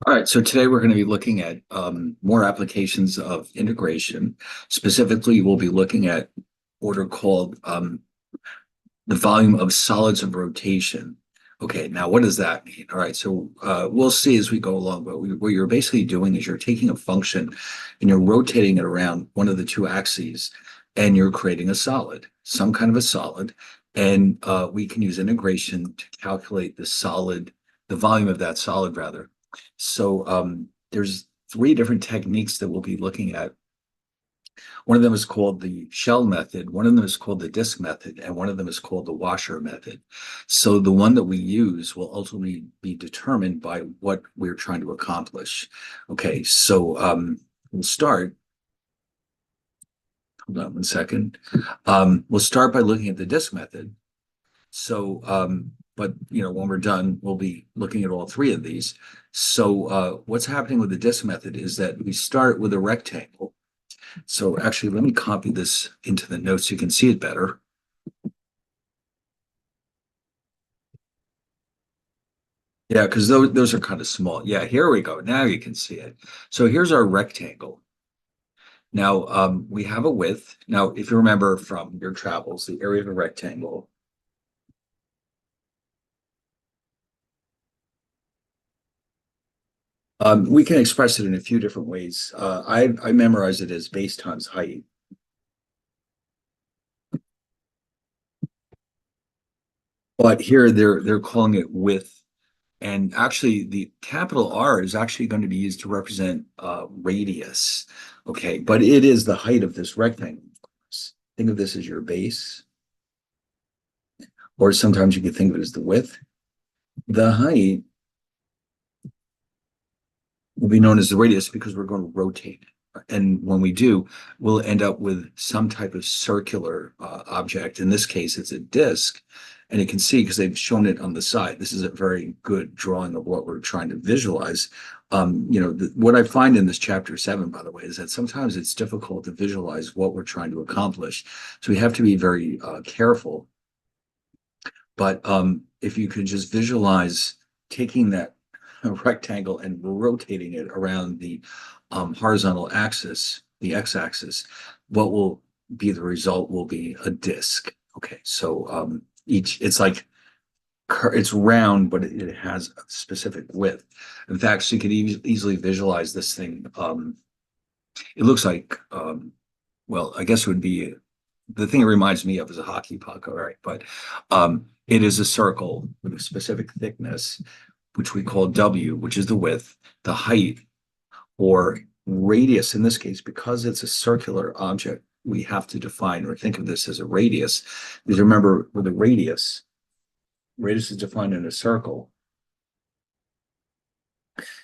All right, so today we're going to be looking at more applications of integration. Specifically, we'll be looking at what are called the volume of solids of rotation. Okay, now what does that mean? All right, so we'll see as we go along, but what you're basically doing is you're taking a function and you're rotating it around one of the two axes, and you're creating a solid, some kind of a solid, and we can use integration to calculate the volume of that solid rather. So there's three different techniques that we'll be looking at. One of them is called the shell method, one of them is called the disk method, and one of them is called the washer method. So the one that we use will ultimately be determined by what we're trying to accomplish. Okay, so we'll start. Hold on one second. We'll start by looking at the disk method. So, but when we're done, we'll be looking at all three of these. So, what's happening with the disk method is that we start with a rectangle. So actually, let me copy this into the notes so you can see it better. Yeah, because those are kind of small. Yeah, here we go. Now you can see it. So here's our rectangle. Now we have a width. Now, if you remember from your travels, the area of a rectangle. We can express it in a few different ways. I memorize it as base times height. But here they're calling it width. And actually, the capital R is actually going to be used to represent radius. Okay, but it is the height of this rectangle. Think of this as your base, or sometimes you could think of it as the width. The height will be known as the radius because we're going to rotate it. And when we do, we'll end up with some type of circular object. In this case, it's a disk. And you can see because they've shown it on the side. This is a very good drawing of what we're trying to visualize. What I find in this chapter 7, by the way, is that sometimes it's difficult to visualize what we're trying to accomplish. So we have to be very careful. But if you could just visualize taking that rectangle and rotating it around the horizontal axis, the x-axis, what will be the result will be a disk. Okay, so it's like it's round, but it has a specific width. In fact, so you could easily visualize this thing. It looks like, well, I guess it would be the thing it reminds me of is a hockey puck, all right, but it is a circle with a specific thickness, which we call W, which is the width, the height, or radius in this case, because it's a circular object, we have to define or think of this as a radius. Because remember, with a radius is defined in a circle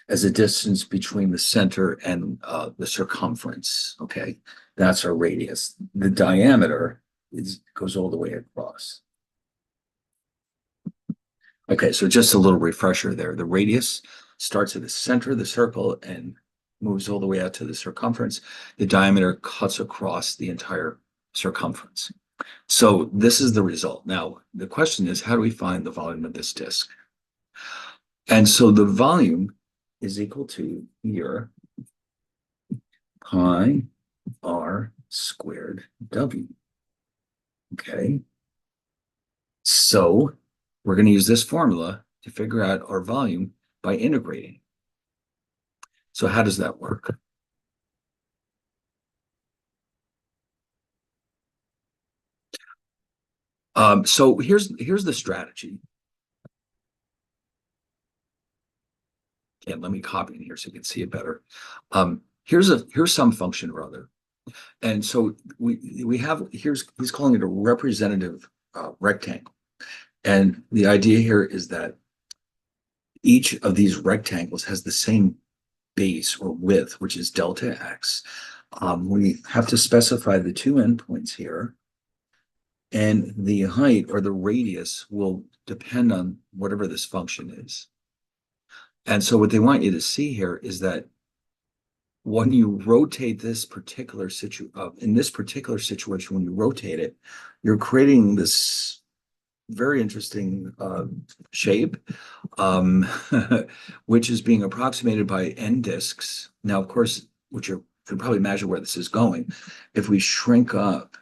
as a distance between the center and the circumference. Okay, that's our radius. The diameter goes all the way across. Okay, so just a little refresher there. The radius starts at the center of the circle and moves all the way out to the circumference. The diameter cuts across the entire circumference. So this is the result. Now, the question is, how do we find the volume of this disk? And so the volume is equal to here pi r squared w. Okay. So we're going to use this formula to figure out our volume by integrating. So how does that work? So here's the strategy. And let me copy in here so you can see it better. Here's some function or other. And so we have he's calling it a representative rectangle. And the idea here is that each of these rectangles has the same base or width, which is delta x. We have to specify the two endpoints here, and the height or the radius will depend on whatever this function is. And so what they want you to see here is that when you rotate this particular in this particular situation, when you rotate it, you're creating this very interesting shape, um, which is being approximated by n disks. Now, of course, which you can probably imagine where this is going. If we shrink up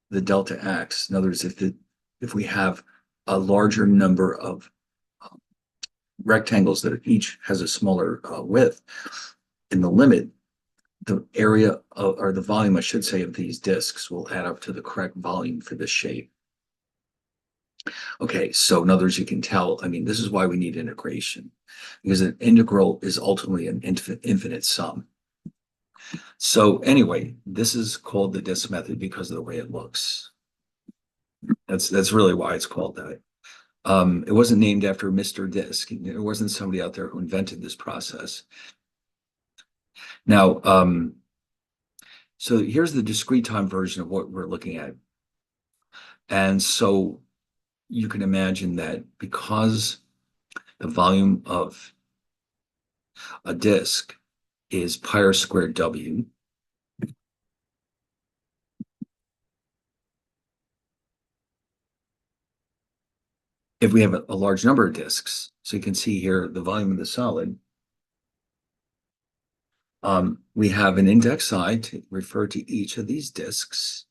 the delta x, in other words, if we have a larger number of rectangles that each has a smaller width, in the limit, the area of, or the volume, I should say, of these disks will add up to the correct volume for this shape. Okay, so in other words, you can tell, I mean, this is why we need integration, because an integral is ultimately an infinite sum. So anyway, this is called the disk method because of the way it looks. That's really why it's called that. It wasn't named after Mr. Disk. It wasn't somebody out there who invented this process. Now, so here's the discrete time version of what we're looking at. And so you can imagine that because the volume of a disk is pi r squared W, if we have a large number of disks, so you can see here the volume of the solid, we have an index I to refer to each of these disks.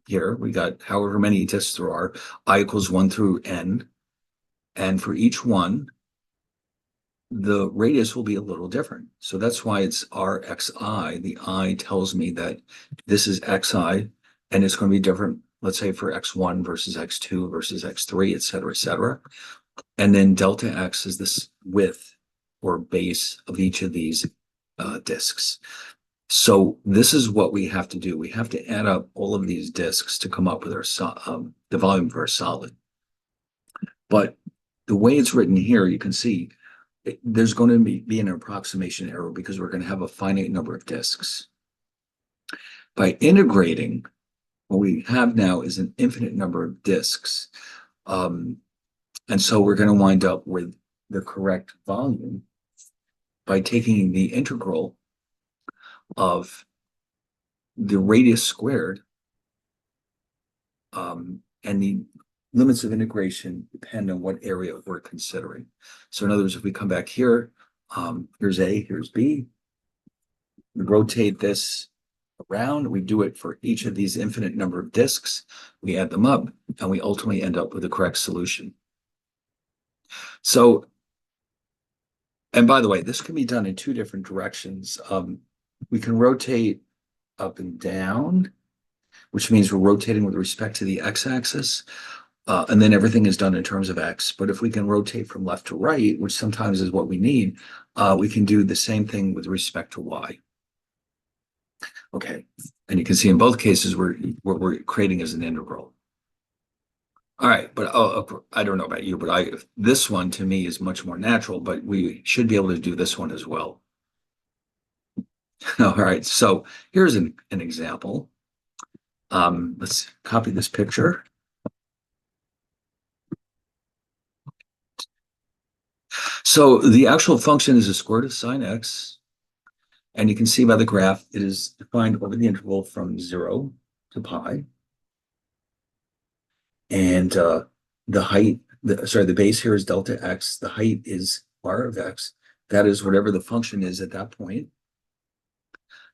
Here we got however many disks there are, I equals 1 through n. And for each one, the radius will be a little different. So that's why it's Rxi. The I tells me that this is Xi, and it's going to be different, let's say for X1 versus X2 versus X3, et cetera, et cetera. And then delta X is this width or base of each of these disks. So this is what we have to do. We have to add up all of these disks to come up with our the volume of our solid. But the way it's written here, you can see there's going to be an approximation error because we're going to have a finite number of disks. By integrating, what we have now is an infinite number of disks. And so we're going to wind up with the correct volume by taking the integral of the radius squared, and the limits of integration depend on what area we're considering. So in other words, if we come back here, here's A, here's B, we rotate this around, we do it for each of these infinite number of disks, we add them up, and we ultimately end up with the correct solution. So, and by the way, this can be done in two different directions. We can rotate up and down, which means we're rotating with respect to the x-axis, and then everything is done in terms of x. But if we can rotate from left to right, which sometimes is what we need, we can do the same thing with respect to y. Okay, and you can see in both cases what we're creating is an integral. All right, but I don't know about you, but this one to me is much more natural, but we should be able to do this one as well. All right, so here's an example. Let's copy this picture. So the actual function is the square root of sine x. And you can see by the graph, it is defined over the interval from 0 to pi. And the height, the base here is delta x. The height is r of x. That is whatever the function is at that point.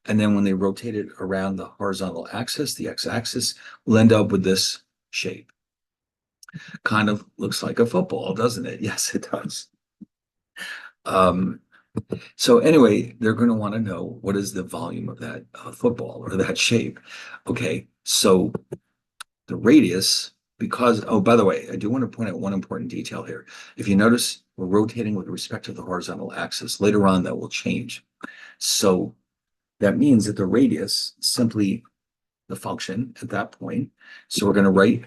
And then when they rotate it around the horizontal axis, the x-axis, we'll end up with this shape. Kind of looks like a football, doesn't it? Yes, it does. So anyway, they're going to want to know what is the volume of that football or that shape. Okay, so the radius, because, oh, by the way, I do want to point out one important detail here. If you notice, we're rotating with respect to the horizontal axis. Later on, that will change. So that means that the radius is simply the function at that point. So we're going to write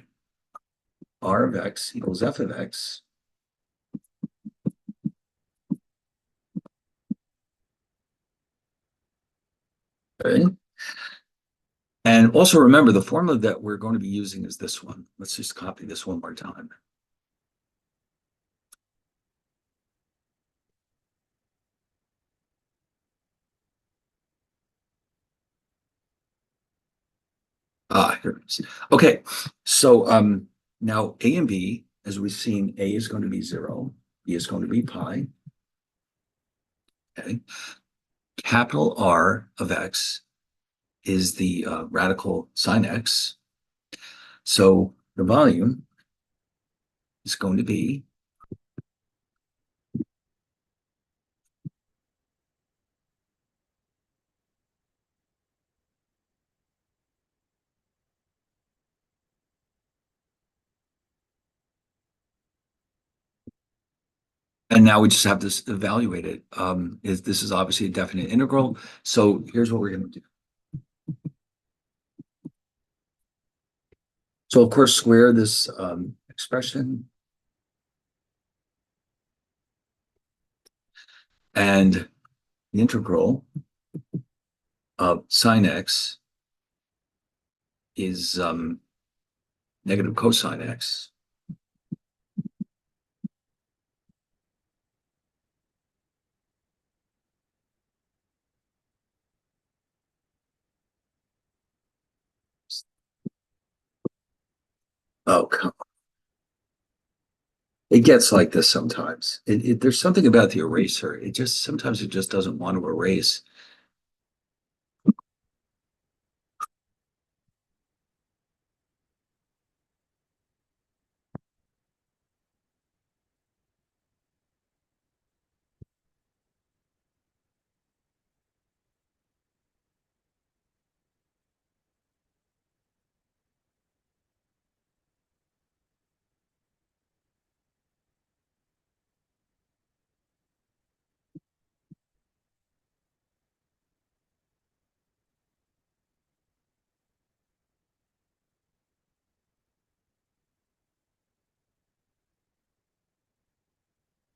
r of x equals f of x. Okay. And also remember, the formula that we're going to be using is this one. Let's just copy this one more time. Ah, here it is. Okay, so now A and B, as we've seen, A is going to be 0, B is going to be pi. Okay, capital R of X is the radical sine X. So the volume is going to be, and now we just have to evaluate it. This is obviously a definite integral. So here's what we're going to do. So of course, square this expression, and the integral of sine x is negative cosine x. Oh, it gets like this sometimes. There's something about the eraser. It just sometimes it just doesn't want to erase.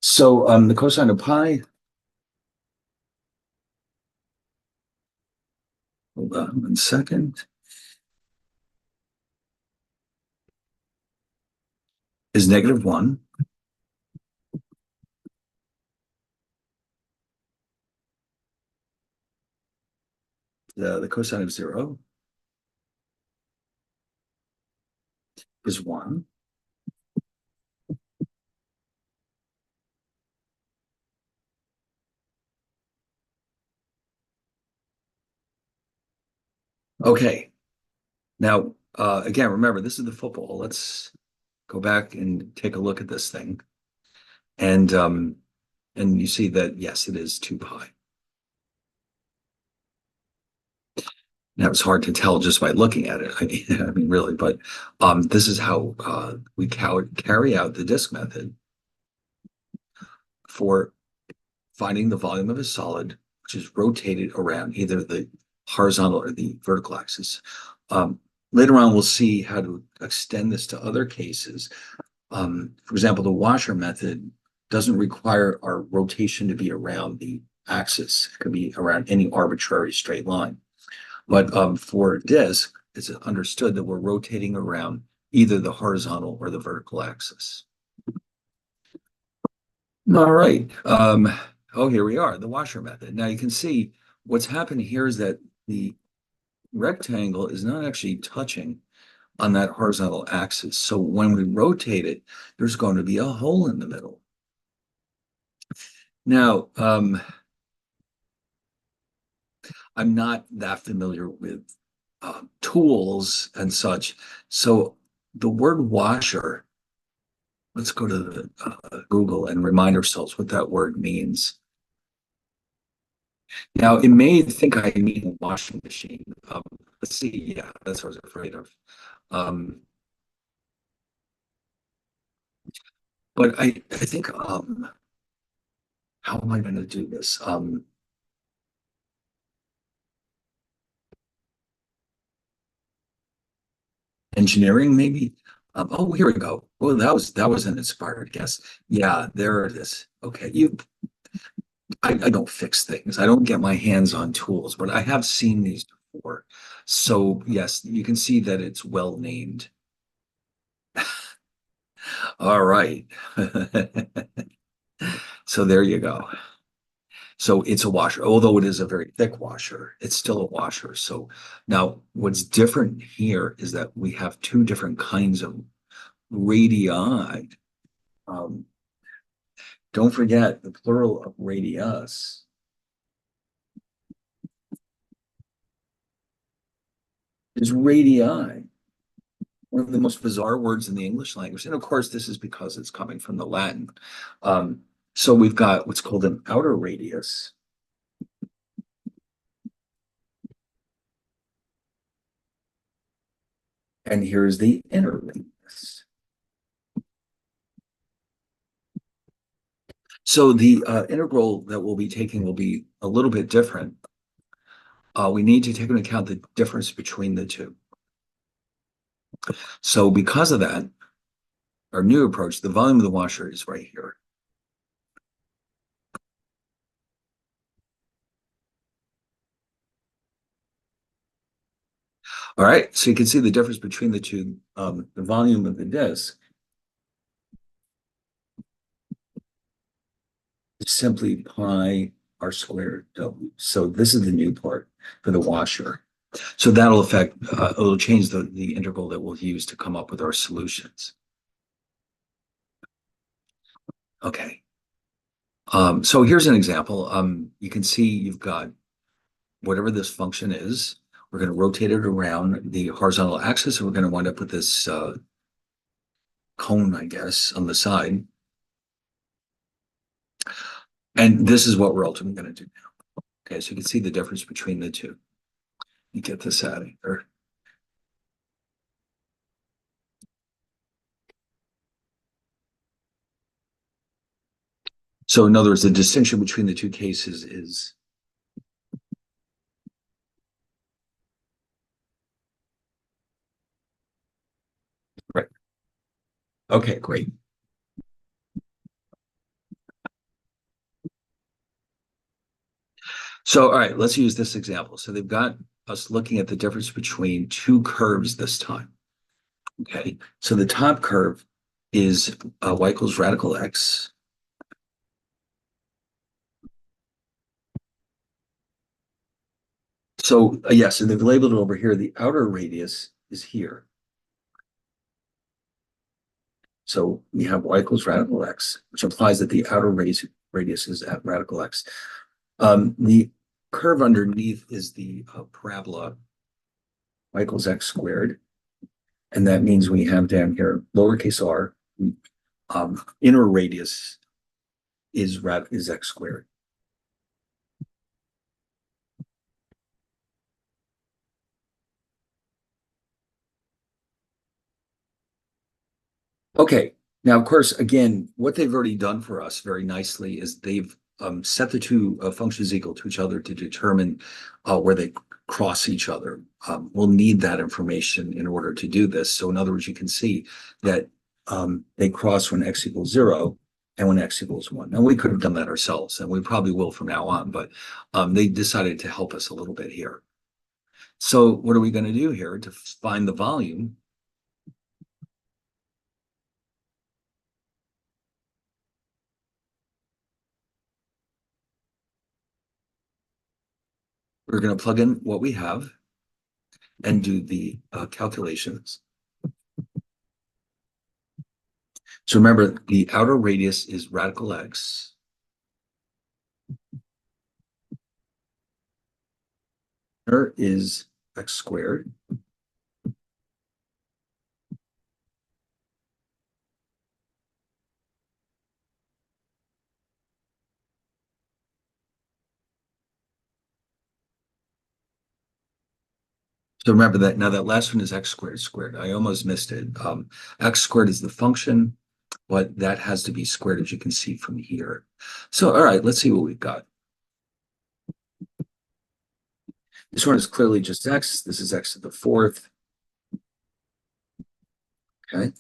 So the cosine of pi, hold on 1 second, is -1. The cosine of 0 is 1. Okay. Now, again, remember, this is the football. Let's go back and take a look at this thing. And you see that, yes, it is 2 pi. Now, it's hard to tell just by looking at it. I mean, really, but this is how we carry out the disk method for finding the volume of a solid, which is rotated around either the horizontal or the vertical axis. Later on, we'll see how to extend this to other cases. For example, the washer method doesn't require our rotation to be around the axis. It could be around any arbitrary straight line. But for disk, it's understood that we're rotating around either the horizontal or the vertical axis. All right. Oh, here we are, the washer method. Now you can see what's happened here is that the rectangle is not actually touching on that horizontal axis. So when we rotate it, there's going to be a hole in the middle. Now, I'm not that familiar with tools and such. So the word washer, let's go to the, Google and remind ourselves what that word means. Now, it may think I mean a washing machine. Let's see. Yeah, that's what I was afraid of. Um, but I think, how am I going to do this? Engineering, maybe. Oh, here we go. Well, that was an inspired guess. Yeah, there it is. Okay, I don't fix things. I don't get my hands on tools, but I have seen these before. So yes, you can see that it's well named. All right. So there you go. So it's a washer, although it is a very thick washer, it's still a washer. So now what's different here is that we have two different kinds of radii. Um, don't forget the plural of radius is radii, one of the most bizarre words in the English language. And of course, this is because it's coming from the Latin. Um, so we've got what's called an outer radius. And here's the inner radius. So the integral that we'll be taking will be a little bit different. We need to take into account the difference between the two. So because of that, our new approach, the volume of the washer is right here. All right, so you can see the difference between the two, the volume of the disk is simply pi r squared W. So this is the new part for the washer. So that'll affect, it'll change the integral that we'll use to come up with our solutions. Okay. So here's an example. You can see you've got whatever this function is. We're going to rotate it around the horizontal axis, and we're going to wind up with this cone, I guess, on the side. And this is what we're ultimately going to do now. Okay, so you can see the difference between the two. You get this out of here. So in other words, the distinction between the two cases is right. Okay, great. So, all right, let's use this example. So they've got us looking at the difference between two curves this time. Okay, so the top curve is y equals radical x. So yes, and they've labeled it over here. The outer radius is here. So we have y equals radical x, which implies that the outer radius is at radical x. The curve underneath is the parabola y equals x squared. And that means we have down here lowercase r, inner radius is x squared. Okay, now of course, again, what they've already done for us very nicely is they've set the two functions equal to each other to determine where they cross each other. We'll need that information in order to do this. So in other words, you can see that they cross when x equals 0 and when x equals 1. Now we could have done that ourselves, and we probably will from now on, but they decided to help us a little bit here. So what are we going to do here to find the volume? We're going to plug in what we have and do the calculations. So remember, the outer radius is radical x. There is x squared. So remember that now that last one is x squared squared. I almost missed it. X squared is the function, but that has to be squared, as you can see from here. So, all right, let's see what we've got. This one is clearly just x. This is x to the fourth. Okay.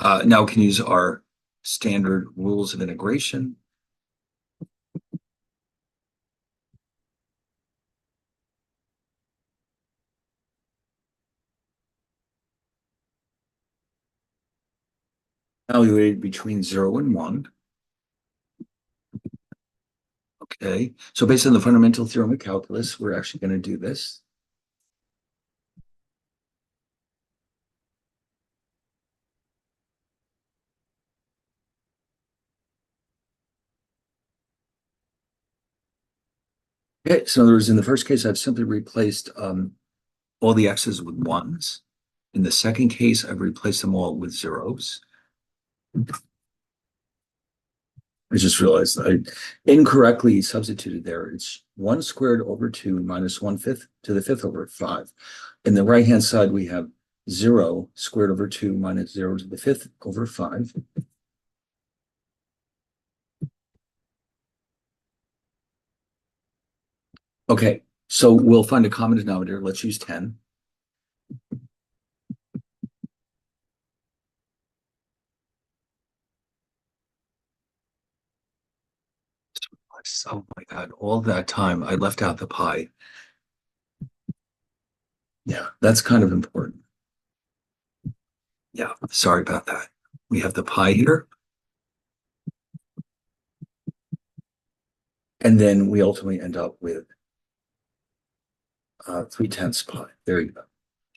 Now we can use our standard rules of integration. Evaluated between 0 and 1. Okay, so based on the fundamental theorem of calculus, we're actually going to do this. Okay, so in other words, in the first case, I've simply replaced all the x's with ones. In the second case, I've replaced them all with zeros. I just realized I incorrectly substituted there. It's 1 squared over 2 minus 1/5 to the fifth over 5. In the right-hand side, we have 0 squared over 2 minus 0 to the fifth over 5. Okay, so we'll find a common denominator. Let's use 10. Oh my God, all that time I left out the pi. Yeah, that's kind of important. Yeah, sorry about that. We have the pi here. And then we ultimately end up with 3/10 pi. There you go.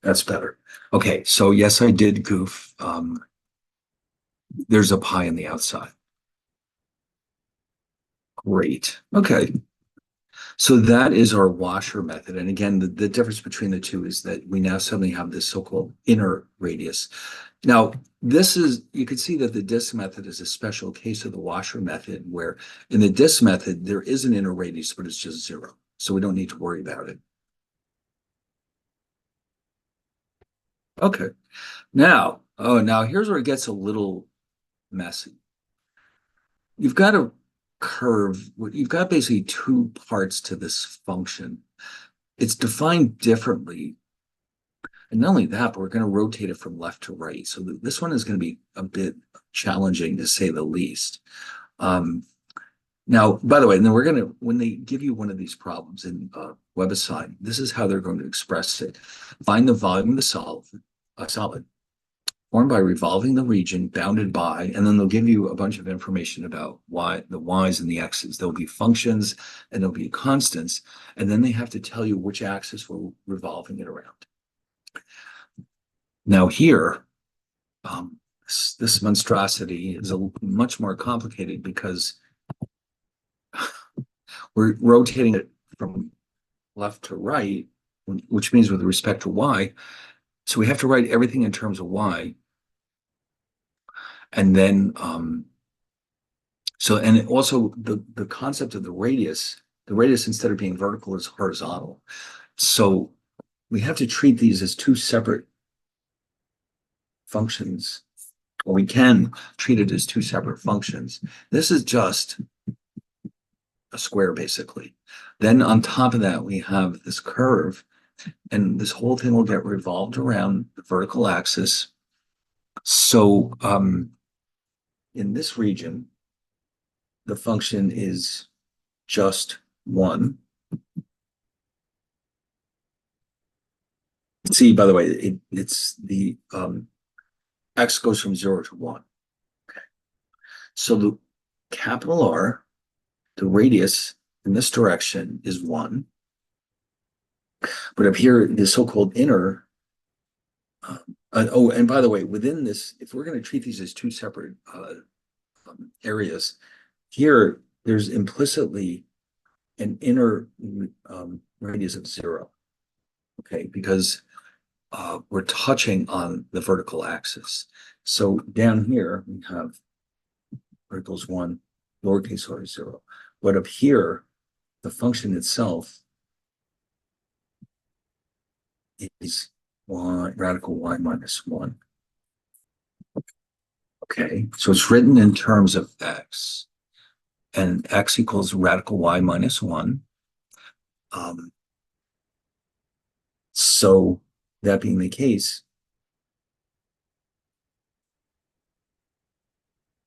That's better. Okay, so yes, I did goof. There's a pi on the outside. Great. Okay. So that is our washer method. And again, the difference between the two is that we now suddenly have this so-called inner radius. Now, this is, you can see that the disk method is a special case of the washer method, where in the disk method, there is an inner radius, but it's just 0. So we don't need to worry about it. Okay. Now here's where it gets a little messy. You've got a curve, you've got basically two parts to this function. It's defined differently. And not only that, but we're going to rotate it from left to right. So this one is going to be a bit challenging, to say the least. Now, by the way, and then we're going to, when they give you one of these problems in WebAssign, this is how they're going to express it. Find the volume of the solid formed by revolving the region bounded by, and then they'll give you a bunch of information about the y's and the x's. There'll be functions and there'll be constants, and then they have to tell you which axis we're revolving it around. Now here, this monstrosity is much more complicated because we're rotating it from left to right, which means with respect to y. So we have to write everything in terms of y. And then, and also the concept of the radius instead of being vertical is horizontal. So we have to treat these as two separate functions, or we can treat it as two separate functions. This is just a square, basically. Then on top of that, we have this curve, and this whole thing will get revolved around the vertical axis. So in this region, the function is just 1. See, by the way, it's the x goes from 0 to 1. Okay. So the capital R, the radius in this direction is 1. But up here, the so-called inner, and by the way, within this, if we're going to treat these as two separate areas, here there's implicitly an inner radius of 0, okay, because we're touching on the vertical axis. So down here we have verticals 1, lowercase r 0. But up here, the function itself is radical y minus 1. Okay, so it's written in terms of x, and x equals radical y minus 1. So that being the case,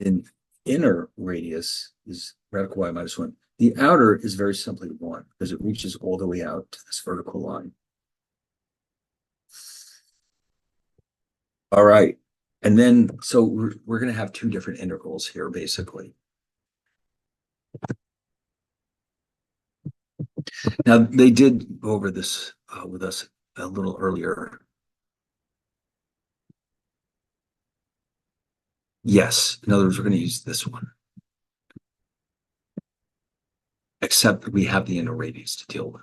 the inner radius is radical y minus 1. The outer is very simply 1 because it reaches all the way out to this vertical line. All right. And then, so we're going to have two different integrals here, basically. Now, they did go over this with us a little earlier. Yes, in other words, we're going to use this one, except that we have the inner radius to deal with.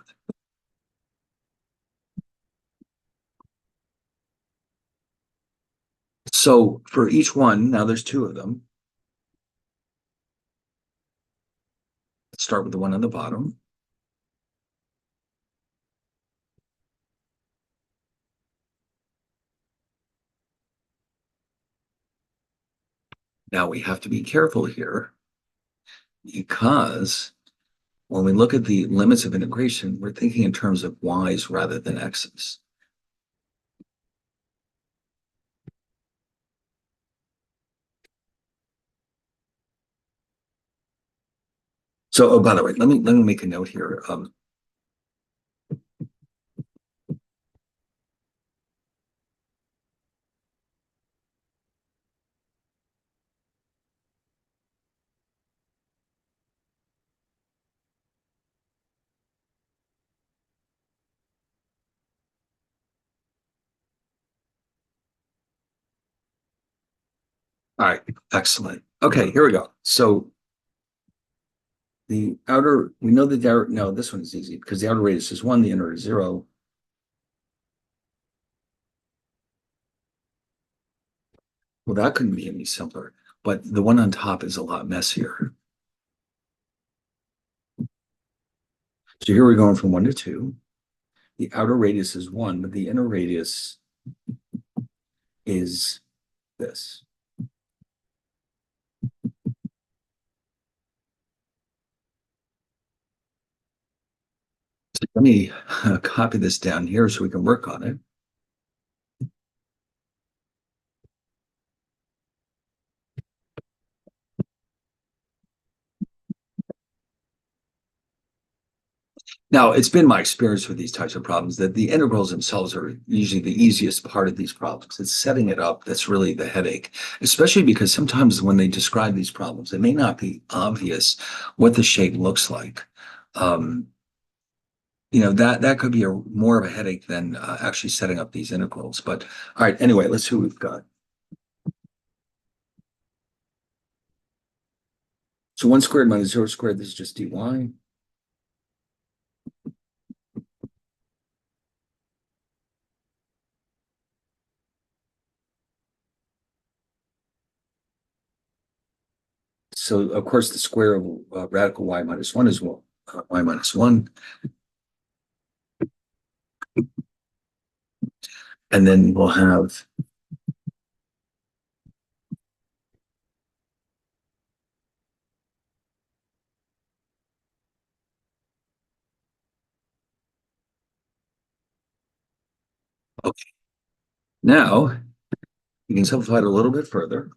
So for each one, now there's two of them. Let's start with the one on the bottom. Now we have to be careful here because when we look at the limits of integration, we're thinking in terms of y's rather than x's. So, oh, by the way, let me make a note here. All right, excellent. Okay, here we go. So the outer, we know the outer, no, this one is easy because the outer radius is 1, the inner is 0. Well, that couldn't be any simpler, but the one on top is a lot messier. So here we're going from 1 to 2. The outer radius is 1, but the inner radius is this. So let me copy this down here so we can work on it. Now, it's been my experience with these types of problems that the integrals themselves are usually the easiest part of these problems. It's setting it up that's really the headache, especially because sometimes when they describe these problems, it may not be obvious what the shape looks like. Um, that could be more of a headache than actually setting up these integrals. But all right, anyway, let's see what we've got. So 1 squared minus 0 squared, this is just dy. So of course the square of radical y minus 1 is y minus 1. And then we'll have okay. Now you can simplify it a little bit further.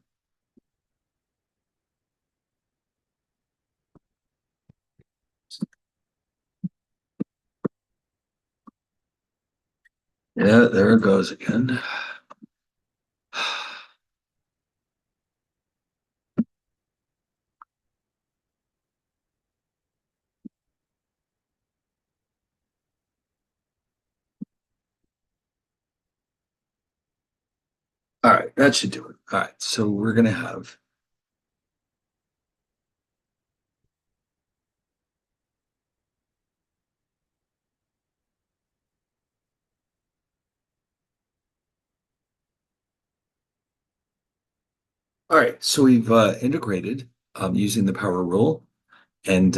Yeah, there it goes again. All right, that should do it. All right, so we're going to have all right, so we've integrated using the power rule. And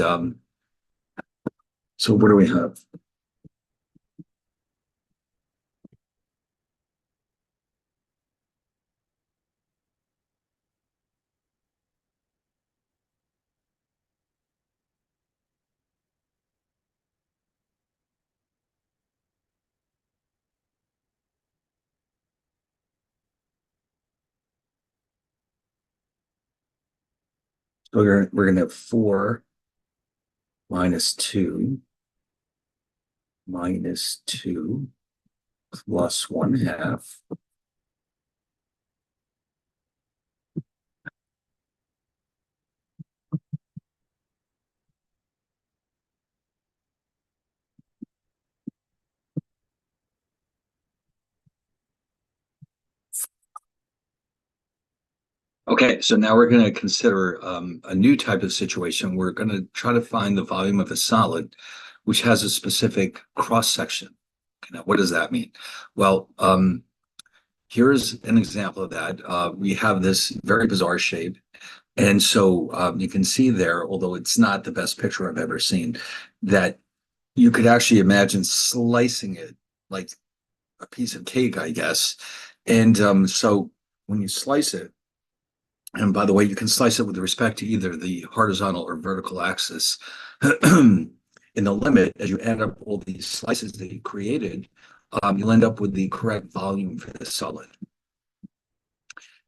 so what do we have? So we're going to have 4 minus 2 minus 2 plus 1/2. Okay, so now we're going to consider a new type of situation. We're going to try to find the volume of a solid which has a specific cross section. Okay, now, what does that mean? Well, here's an example of that. We have this very bizarre shape. And so you can see there, although it's not the best picture I've ever seen, that you could actually imagine slicing it like a piece of cake, I guess. And so when you slice it, and by the way, you can slice it with respect to either the horizontal or vertical axis. In the limit, as you add up all these slices that you created, you'll end up with the correct volume for this solid.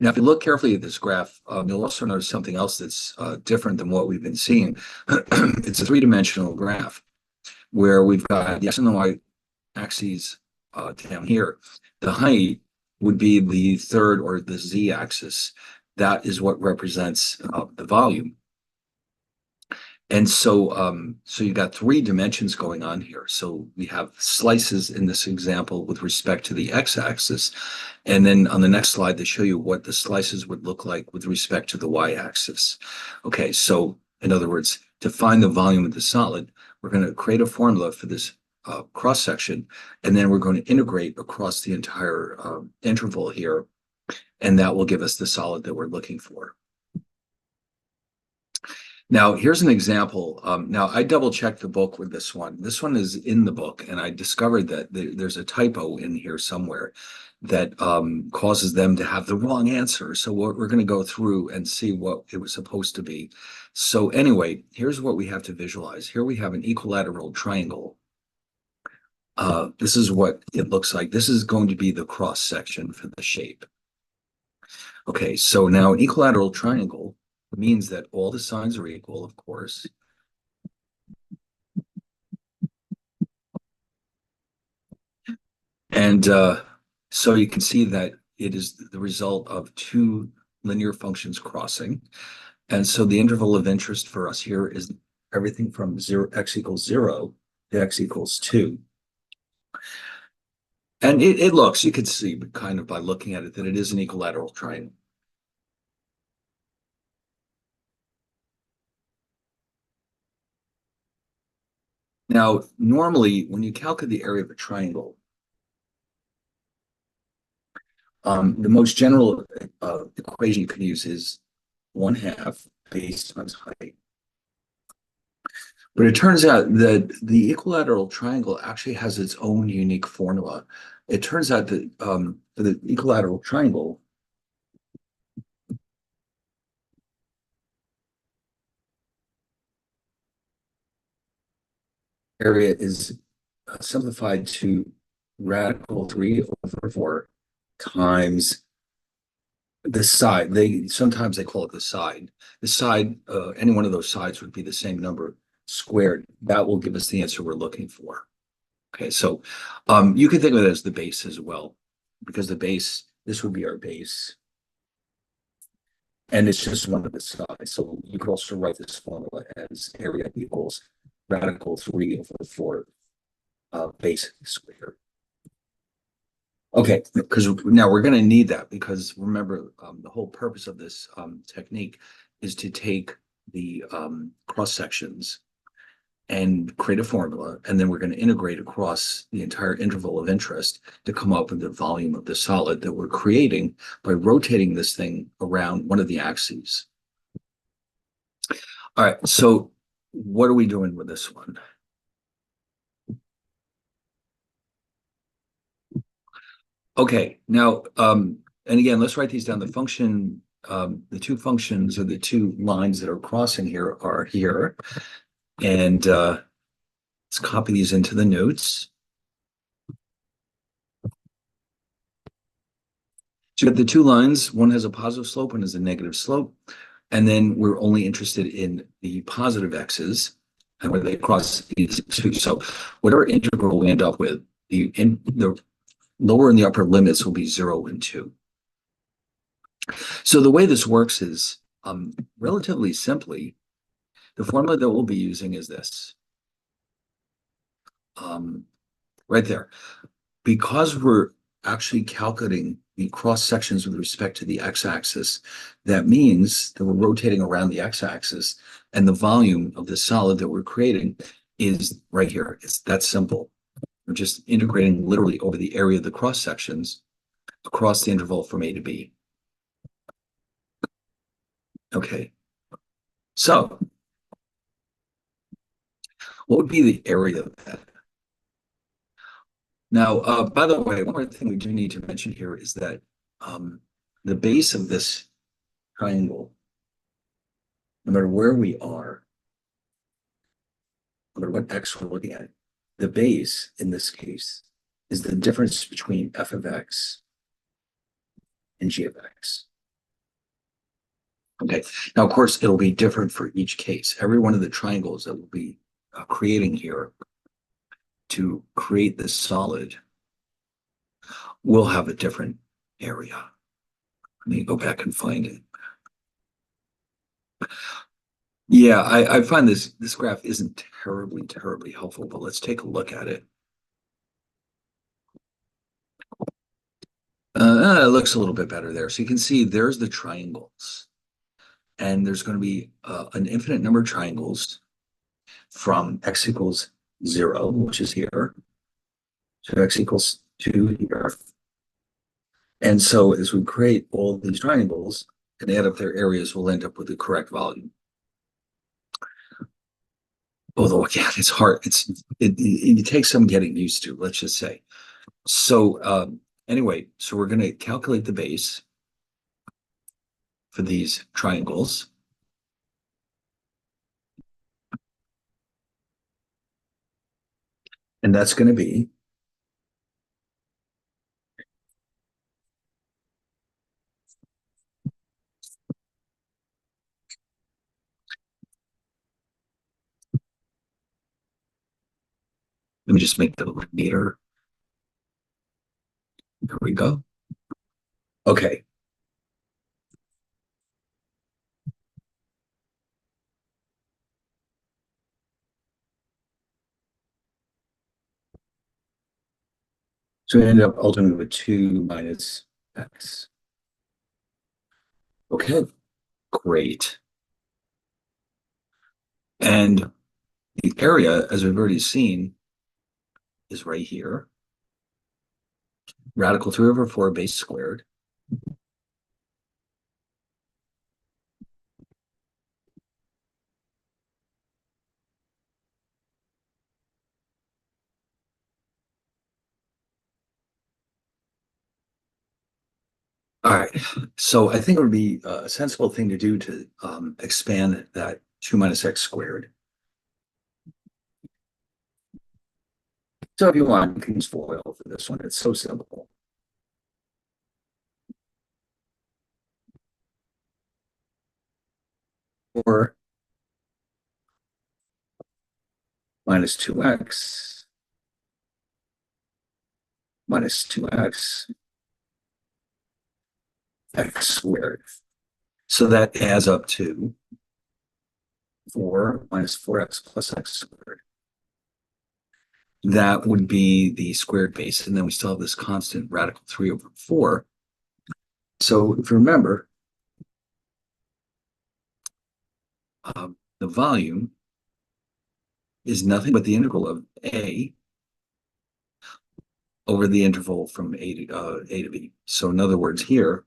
Now, if you look carefully at this graph, you'll also notice something else that's different than what we've been seeing. It's a three-dimensional graph where we've got the x and the y axes down here. The height would be the third or the z-axis. That is what represents the volume. And so you got three dimensions going on here. So we have slices in this example with respect to the x-axis. And then on the next slide, they show you what the slices would look like with respect to the y-axis. Okay, so in other words, to find the volume of the solid, we're going to create a formula for this cross-section, and then we're going to integrate across the entire interval here, and that will give us the solid that we're looking for. Now, here's an example. Now, I double-checked the book with this one. This one is in the book, and I discovered that there's a typo in here somewhere that causes them to have the wrong answer. So we're going to go through and see what it was supposed to be. So anyway, here's what we have to visualize. Here we have an equilateral triangle. This is what it looks like. This is going to be the cross-section for the shape. Okay, so now an equilateral triangle means that all the sides are equal, of course. And so you can see that it is the result of two linear functions crossing. And so the interval of interest for us here is everything from x equals 0 to x equals 2. And it looks, you can see kind of by looking at it, that it is an equilateral triangle. Now, normally, when you calculate the area of a triangle, the most general equation you can use is 1/2 base times height. But it turns out that the equilateral triangle actually has its own unique formula. It turns out that for the equilateral triangle, area is simplified to radical 3 over 4 times the side. Sometimes they call it the side. The side, any one of those sides would be the same number squared. That will give us the answer we're looking for. Okay, so you can think of it as the base as well, because the base, this would be our base. And it's just one of the sides. So you could also write this formula as area equals radical 3 over 4 base squared. Okay, because now we're going to need that, because remember, the whole purpose of this technique is to take the cross sections and create a formula, and then we're going to integrate across the entire interval of interest to come up with the volume of the solid that we're creating by rotating this thing around one of the axes. All right, so what are we doing with this one? Okay, now, and again, let's write these down. The function, the two functions, or the two lines that are crossing here are here. And let's copy these into the notes. So you have the two lines, one has a positive slope, one has a negative slope. And then we're only interested in the positive x's and where they cross these two. So whatever integral we end up with, the lower and the upper limits will be 0 and 2. So the way this works is relatively simply, the formula that we'll be using is this. Right there. Because we're actually calculating the cross sections with respect to the x-axis, that means that we're rotating around the x-axis, and the volume of the solid that we're creating is right here. It's that simple. We're just integrating literally over the area of the cross sections across the interval from A to B. Okay, so what would be the area of that? Now, by the way, one more thing we do need to mention here is that the base of this triangle, no matter where we are, no matter what x we're looking at, the base in this case is the difference between f of x and g of x. Okay, now of course it'll be different for each case. Every one of the triangles that we'll be creating here to create this solid will have a different area. Let me go back and find it. Yeah, I find this graph isn't terribly helpful, but let's take a look at it. It looks a little bit better there. So you can see there's the triangles, and there's going to be an infinite number of triangles from x equals 0, which is here, to x equals 2 here. And so as we create all these triangles and add up their areas, we'll end up with the correct volume. Although again, it's hard. It takes some getting used to, let's just say. So anyway, so we're going to calculate the base for these triangles. And that's going to be let me just make that a little neater. There we go. Okay. So we end up ultimately with 2 minus x. Okay, great. And the area, as we've already seen, is right here. Radical 3 over 4 base squared. All right, so I think it would be a sensible thing to do to expand that 2 minus x squared. So if you want, you can use FOIL for this one. It's so simple. Or minus 2x minus 2x x squared. So that adds up to 4 minus 4x plus x squared. That would be the squared base. And then we still have this constant radical 3 over 4. So if you remember, the volume is nothing but the integral of a over the interval from a to b. So in other words, here,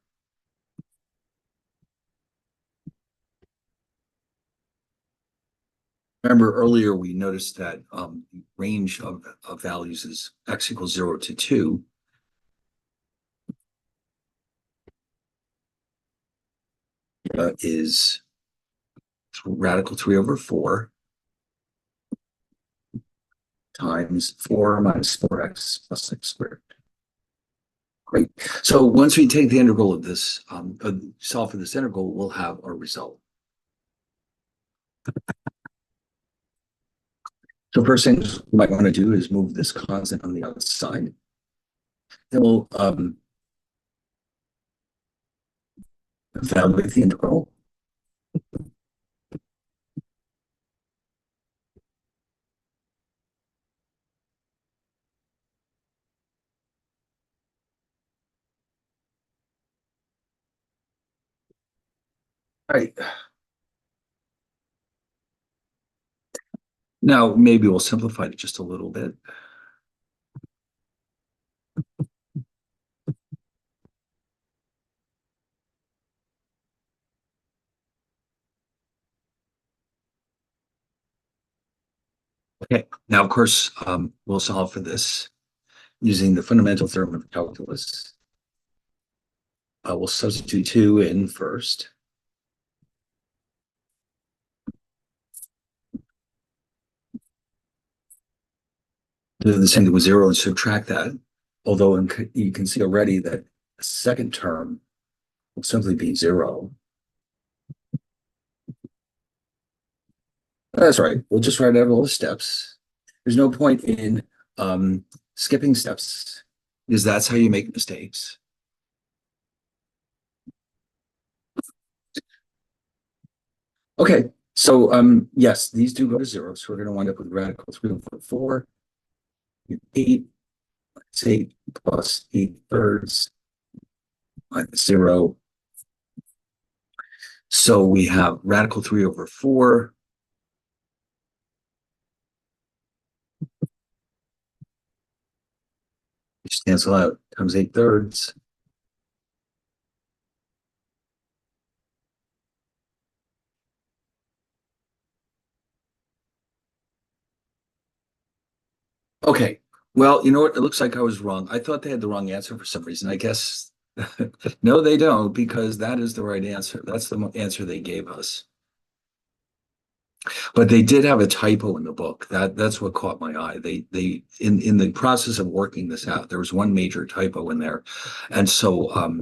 remember earlier we noticed that range of values is x equals 0 to 2. Is radical 3 over 4 times 4 minus 4x plus x squared. Great. So once we take the integral of this, solve for this integral, we'll have our result. So first thing we might want to do is move this constant on the outside. Then we'll evaluate the integral. All right. Now, maybe we'll simplify it just a little bit. Okay. Now, of course, we'll solve for this using the fundamental theorem of calculus. We'll substitute 2 in first. Do the same thing with 0 and subtract that. Although you can see already that the second term will simply be 0. That's right. We'll just write out all the steps. There's no point in skipping steps because that's how you make mistakes. Okay, so yes, these do go to 0. So we're going to wind up with radical 3 over 4, 8, it's 8 plus 8 thirds minus 0. So we have radical 3 over 4. Which cancel out, comes 8 thirds. Okay, well, you know what? It looks like I was wrong. I thought they had the wrong answer for some reason. I guess no, they don't, because that is the right answer. That's the answer they gave us. But they did have a typo in the book. That's what caught my eye. They in the process of working this out, there was one major typo in there, and so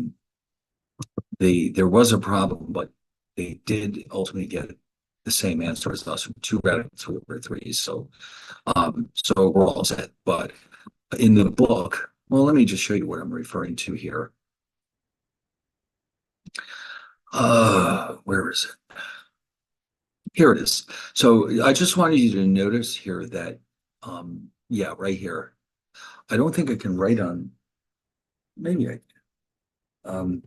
there was a problem, but they did ultimately get the same answer as us, 2 radical 3 over 3. So we're all set. But in the book, well, let me just show you what I'm referring to here. Where is it? Here it is. So I just wanted you to notice here that, yeah, right here. I don't think I can write on, maybe I can.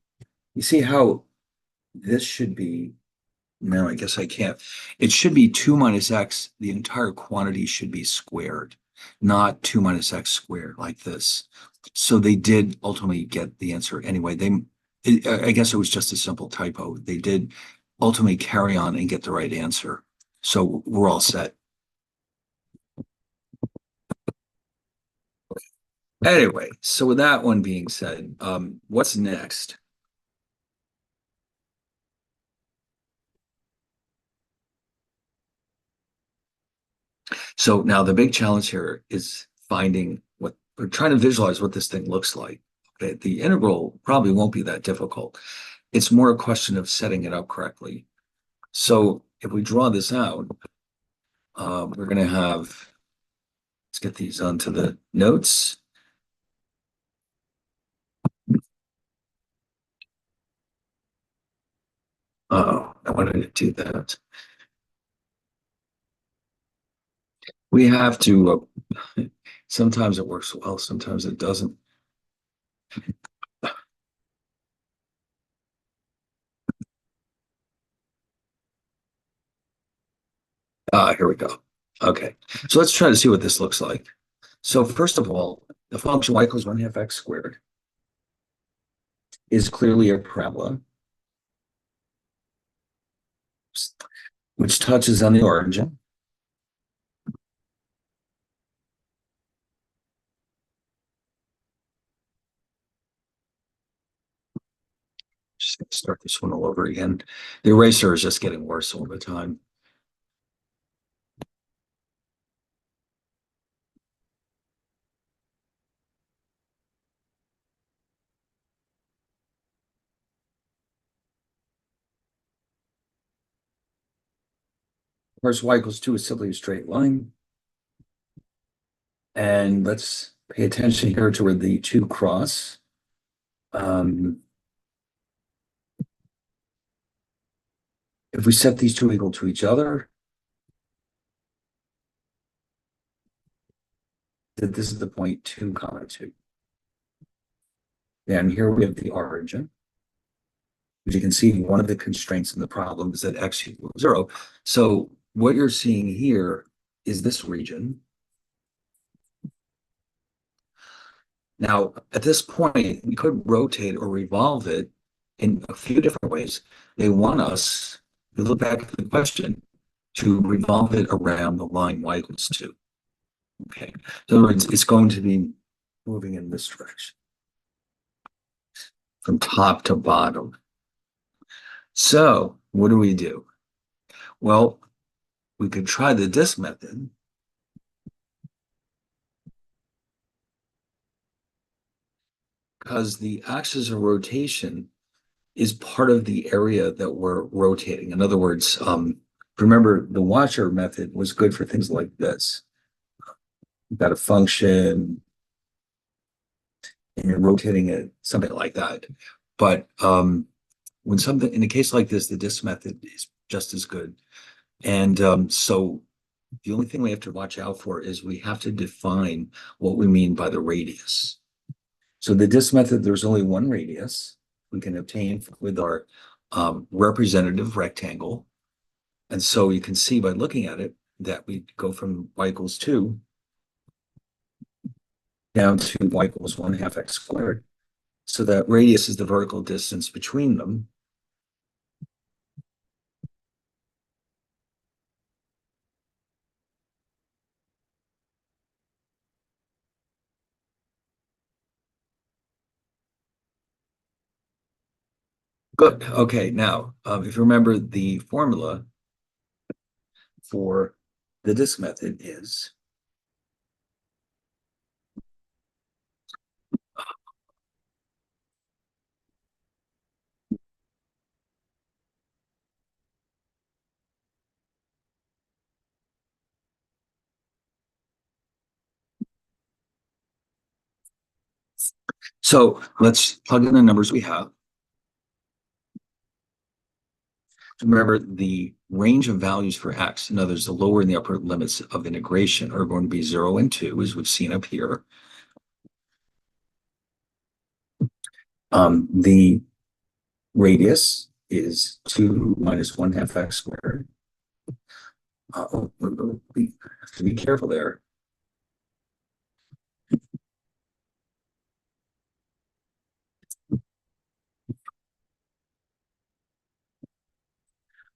You see how this should be, no, I guess I can't. It should be 2 minus x. The entire quantity should be squared, not 2 minus x squared like this. So they did ultimately get the answer anyway. I guess it was just a simple typo. They did ultimately carry on and get the right answer. So we're all set. Anyway, so with that one being said, what's next? So now the big challenge here is finding what we're trying to visualize what this thing looks like. Okay, the integral probably won't be that difficult. It's more a question of setting it up correctly. So if we draw this out, we're going to have, let's get these onto the notes. Oh, I wanted to do that. We have to, sometimes it works well, sometimes it doesn't. Here we go. Okay, so let's try to see what this looks like. So first of all, the function y equals 1/2 x squared is clearly a parabola, which touches on the origin. Just gonna start this one all over again. The eraser is just getting worse all the time. Of course, y equals 2 is simply a straight line. And let's pay attention here to where the two cross. If we set these two equal to each other, that this is the point 2, comma 2. And here we have the origin. As you can see, one of the constraints in the problem is that x equals 0. So what you're seeing here is this region. Now, at this point, we could rotate or revolve it in a few different ways. They want us, to look back at the question, to revolve it around the line y equals 2. Okay. So in other words, it's going to be moving in this direction from top to bottom. So what do we do? Well, we could try the disk method. Because the axis of rotation is part of the area that we're rotating. In other words, remember the washer method was good for things like this. You've got a function and you're rotating it, something like that. But when something in a case like this, the disk method is just as good. And so the only thing we have to watch out for is we have to define what we mean by the radius. So the disk method, there's only one radius we can obtain with our representative rectangle. And so you can see by looking at it that we go from y equals 2 down to y equals 1/2 x squared. So that radius is the vertical distance between them. Good. Okay, now, if you remember, the formula for the disk method is so let's plug in the numbers we have. Remember, the range of values for x, in other words, the lower and the upper limits of integration are going to be 0 and 2, as we've seen up here. The radius is 2 minus 1/2 x squared. We have to be careful there.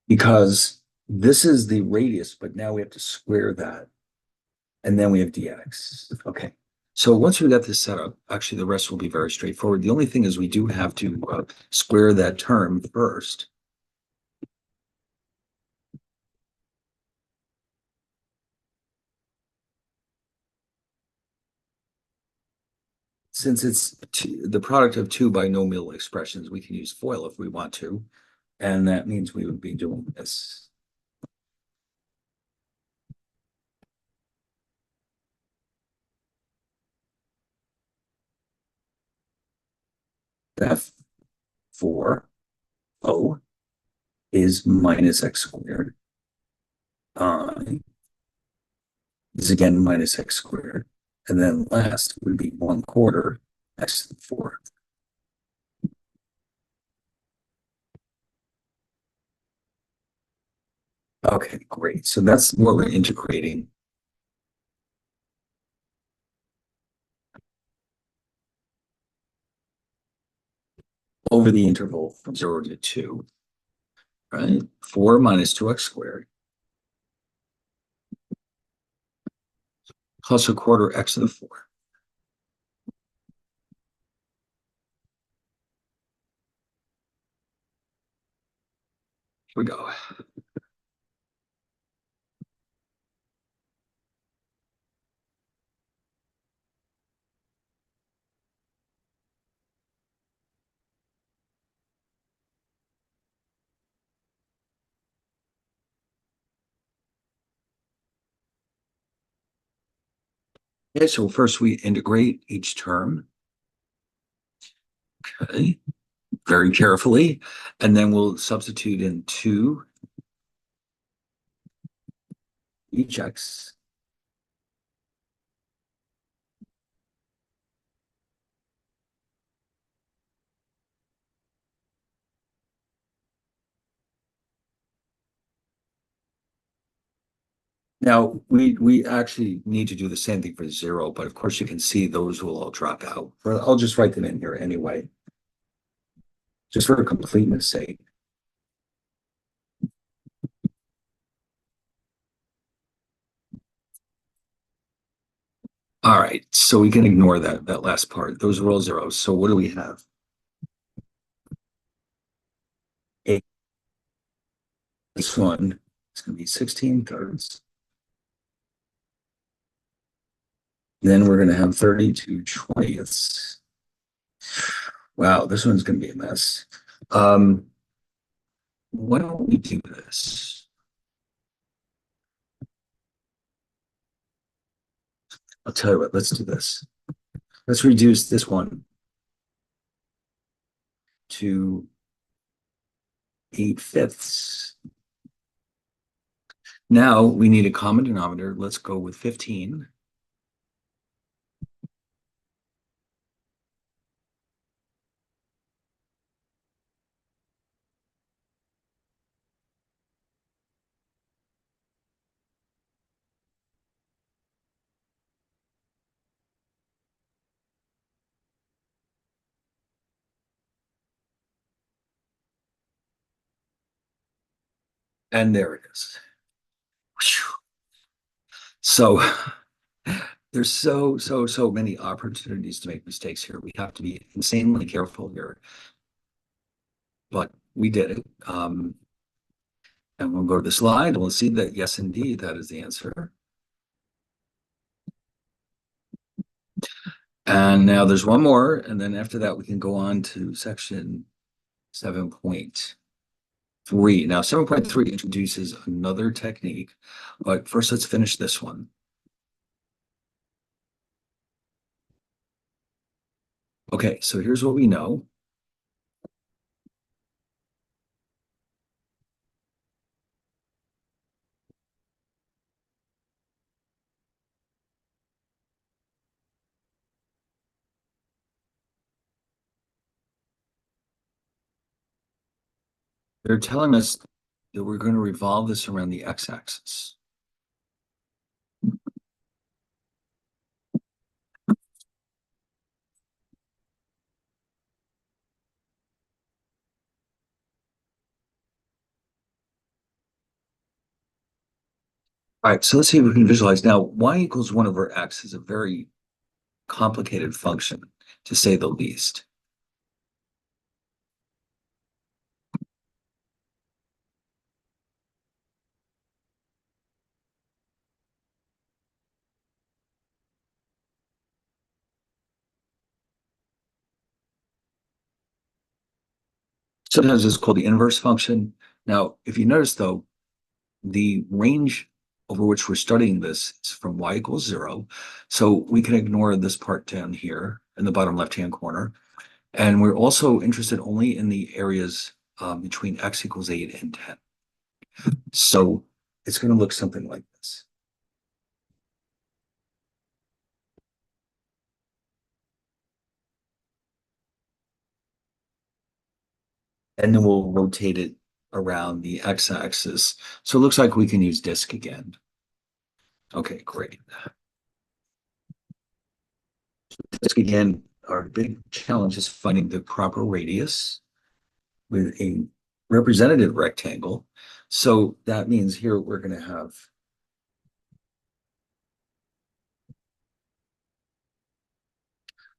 Because this is the radius, but now we have to square that. And then we have dx. Okay. So once we got this set up, actually the rest will be very straightforward. The only thing is we do have to square that term first. Since it's the product of two binomial expressions, we can use FOIL if we want to. And that means we would be doing this. F for O is minus x squared. I is again minus x squared. And then last would be 1/4 x to the 4th. Okay, great. So that's what we're integrating. Over the interval from 0 to 2, right? 4 minus 2x squared plus 1/4 x to the 4. Here we go. Okay, so first we integrate each term. Okay, very carefully. And then we'll substitute in 2 each x. Now, we actually need to do the same thing for zero, but of course you can see those will all drop out. I'll just write them in here anyway, just for completeness sake. All right, so we can ignore that last part. Those are all zeros. So what do we have? Eight. This one is going to be 16 thirds. Then we're going to have 32 twentieths. Wow, this one's going to be a mess. Um, why don't we do this? I'll tell you what, let's do this. Let's reduce this one to 8/5. Now we need a common denominator. Let's go with 15. And there it is. So there's so many opportunities to make mistakes here. We have to be insanely careful here, but we did it. And we'll go to the slide and we'll see that yes, indeed, that is the answer. And now there's one more, and then after that we can go on to section 7.3. Now 7.3 introduces another technique, but first let's finish this one. Okay, so here's what we know. They're telling us that we're going to revolve this around the x-axis. All right, so let's see if we can visualize. Now, y equals 1 over x is a very complicated function, to say the least. Sometimes it's called the inverse function. Now, if you notice, though, the range over which we're studying this is from y equals 0. So we can ignore this part down here in the bottom left-hand corner. And we're also interested only in the areas between x equals 8 and 10. So it's going to look something like this. And then we'll rotate it around the x-axis. So it looks like we can use disk again. Okay, great. Disk again, our big challenge is finding the proper radius with a representative rectangle. So that means here we're going to have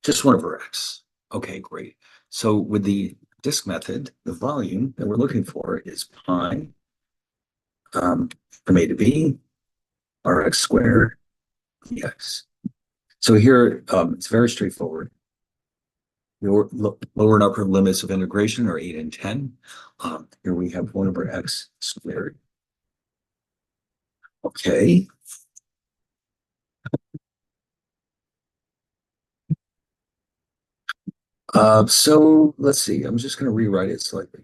just 1 over x. Okay, great. So with the disk method, the volume that we're looking for is pi from a to b, rx squared dx. So here it's very straightforward. The lower and upper limits of integration are 8 and 10. Here we have 1 over x squared. Okay. So let's see. I'm just going to rewrite it slightly.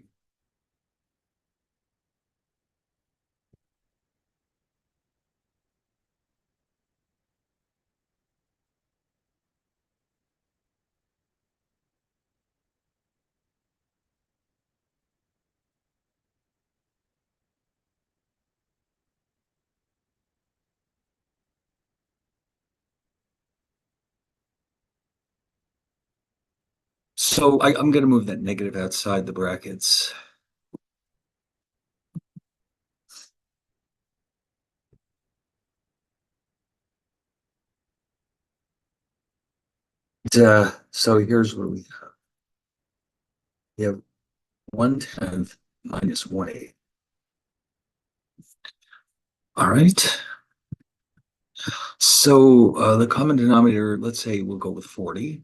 So I'm going to move that negative outside the brackets. So here's what we have. We have 1/10 minus 1/8. All right. So the common denominator, let's say we'll go with 40.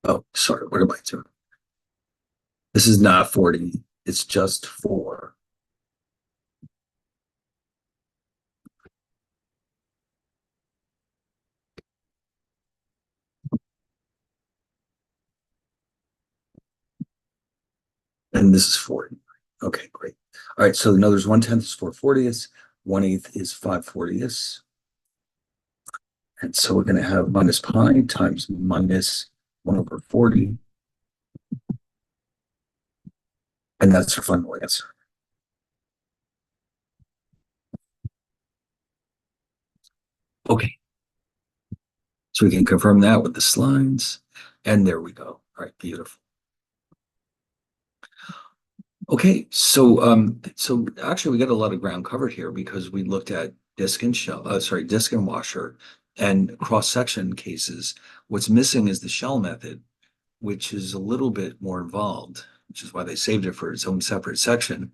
Oh, sorry, what am I doing? This is not 40. It's just 4. And this is 40. Okay, great. All right, so now there's 1/10 is 4/40ths, 1/8 is 5/40ths. And so we're going to have minus pi times minus 1/40. And that's our final answer. Okay, so we can confirm that with the slides. And there we go. All right, beautiful. Okay, so actually we got a lot of ground covered here because we looked at disc and shell, disc and washer and cross-section cases. What's missing is the shell method, which is a little bit more involved, which is why they saved it for its own separate section.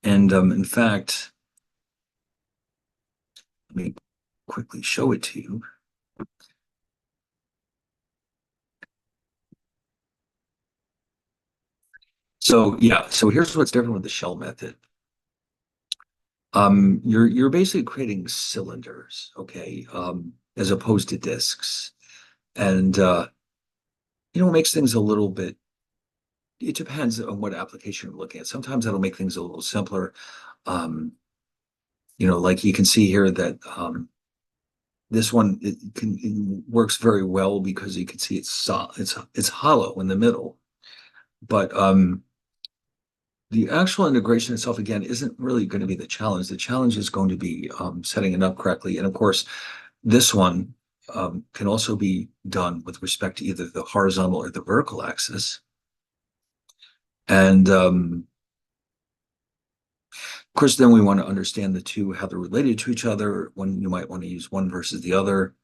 And in fact, let me quickly show it to you. So yeah, so here's what's different with the shell method. You're basically creating cylinders, okay, as opposed to discs. And it makes things a little bit, it depends on what application you're looking at. Sometimes that'll make things a little simpler. Um, like you can see here that this one it works very well because you can see it's hollow in the middle. But the actual integration itself, again, isn't really going to be the challenge. The challenge is going to be setting it up correctly. And of course, this one can also be done with respect to either the horizontal or the vertical axis. And of course, then we want to understand the two, how they're related to each other, when you might want to use one versus the other.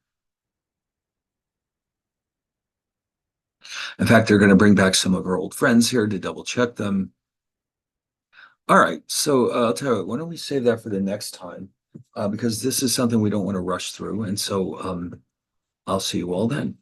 In fact, they're going to bring back some of our old friends here to double check them. All right, so I'll tell you what, why don't we save that for the next time? Because this is something we don't want to rush through. And so I'll see you all then.